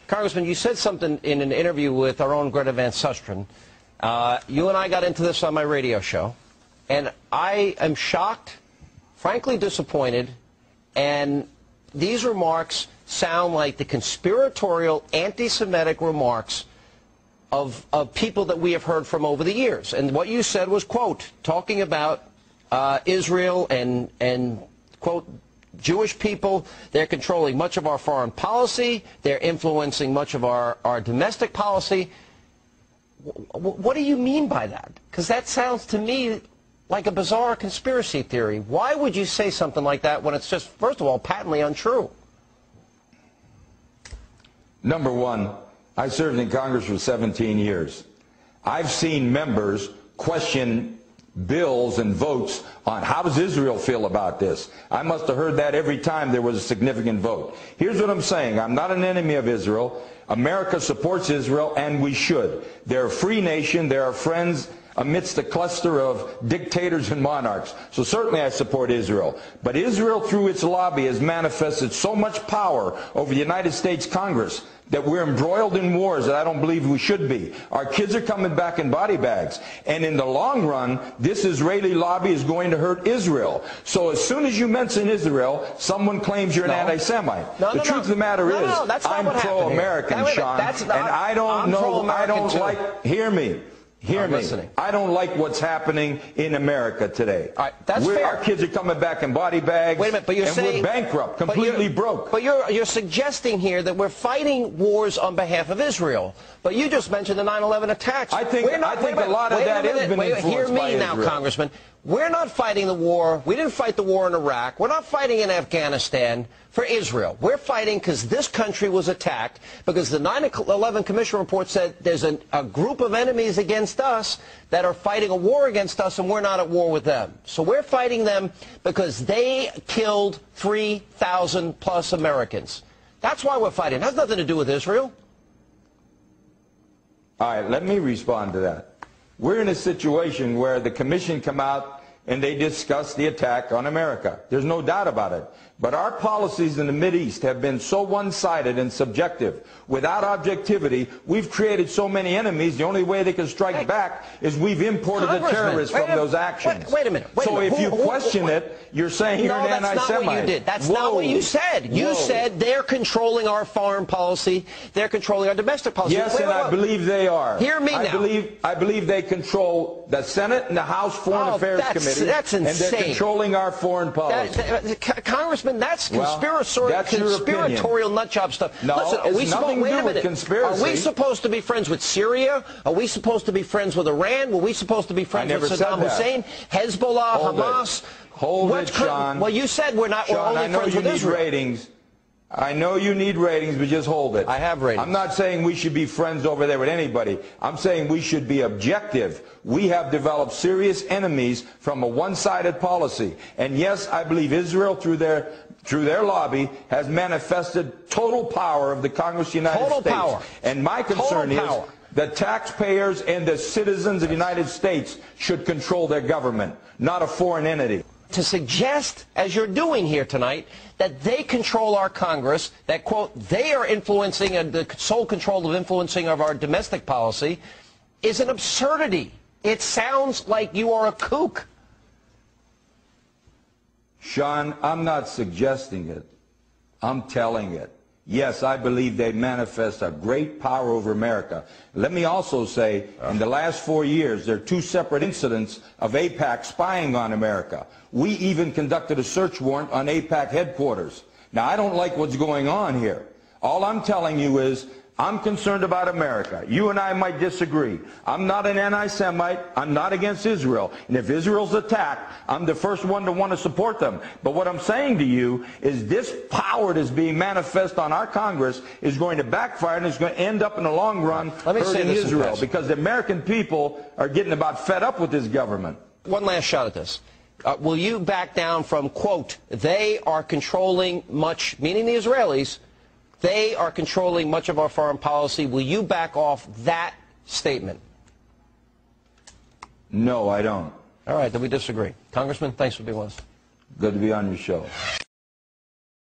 Congressman, you said something in an interview with our own Greta Van Susteren. You and I got into this on my radio show, and I am shocked, frankly disappointed, and these remarks sound like the conspiratorial, anti-Semitic remarks of people that we have heard from over the years. And what you said was, quote, talking about Israel and, quote, Jewish people, they're controlling much of our foreign policy, they're influencing much of our domestic policy. What do you mean by that? Because that sounds to me like a bizarre conspiracy theory. Why would you say something like that when it's just, first of all, patently untrue? Number one, I served in Congress for 17 years. I've seen members question bills and votes on how does Israel feel about this. I must have heard that every time there was a significant vote. Here's what I'm saying. I'm not an enemy of Israel. America supports Israel, and we should. They're a free nation. They're our friends amidst a cluster of dictators and monarchs. So certainly I support Israel. But Israel, through its lobby, has manifested so much power over the United States Congress that we're embroiled in wars that I don't believe we should be. Our kids are coming back in body bags. And in the long run, this Israeli lobby is going to hurt Israel. So as soon as you mention Israel, someone claims you're an anti-Semite. The truth of the matter is, I'm pro-American, Sean. And I don't know, I don't like, hear me. Hear me. I don't like what's happening in America today. All right, that's fair. Our kids are coming back in body bags. Wait a minute, but you're saying, we're bankrupt, completely broke. But you're suggesting here that we're fighting wars on behalf of Israel. But you just mentioned the 9/11 attacks. I think a lot of that has been influenced by Israel. Hear me now, Congressman. We're not fighting the war. We didn't fight the war in Iraq. We're not fighting in Afghanistan for Israel. We're fighting because this country was attacked, because the 9/11 Commission report said there's a group of enemies against us that are fighting a war against us, and we're not at war with them. So we're fighting them because they killed 3,000 plus Americans. That's why we're fighting. It has nothing to do with Israel. All right, let me respond to that. We're in a situation where the commission come out and they discuss the attack on America. There's no doubt about it. But our policies in the Mideast have been so one-sided and subjective. Without objectivity, we've created so many enemies, the only way they can strike back is we've imported the terrorists from those actions. Wait a minute. So if you question it, you're saying you're an anti-Semite. No, that's not what you did. That's not what you said. You said they're controlling our foreign policy, they're controlling our domestic policy. Yes, and I believe they are. Hear me now. I believe they control the Senate and the House Foreign Affairs Committee. That's insane. And they're controlling our foreign policy. Congressman, that's conspiratorial nutjob stuff. No, listen, it's nothing to do with conspiracy. Are we supposed to be friends with Syria? Are we supposed to be friends with Iran? Were we supposed to be friends with Saddam Hussein? Hezbollah, Hamas? Hold it, Sean. Well, you said we're not. Sean, we're only friends with Israel. Ratings. I know you need ratings, but just hold it. I have ratings. I'm not saying we should be friends over there with anybody. I'm saying we should be objective. We have developed serious enemies from a one-sided policy. And yes, I believe Israel, through their lobby, has manifested total power of the Congress of the United States. Power. And my concern is the taxpayers and the citizens of the United States should control their government, not a foreign entity. To suggest, as you're doing here tonight, that they control our Congress, that, quote, they are influencing and the sole control of influencing of our domestic policy, is an absurdity. It sounds like you are a kook. Sean, I'm not suggesting it. I'm telling it. Yes, I believe they manifest a great power over America. Let me also say, in the last 4 years, there are 2 separate incidents of AIPAC spying on America. We even conducted a search warrant on AIPAC headquarters. Now, I don't like what's going on here. All I'm telling you is, I'm concerned about America. You and I might disagree. I'm not an anti-Semite. I'm not against Israel. And if Israel's attacked, I'm the first one to want to support them. But what I'm saying to you is this power that's being manifest on our Congress is going to backfire, and it's going to end up in the long run hurting Israel, because the American people are getting about fed up with this government. One last shot at this. Will you back down from, quote, they are controlling much, meaning the Israelis, they are controlling much of our foreign policy. Will you back off that statement? No, I don't. All right, then we disagree. Congressman, thanks for being with us. Good to be on your show.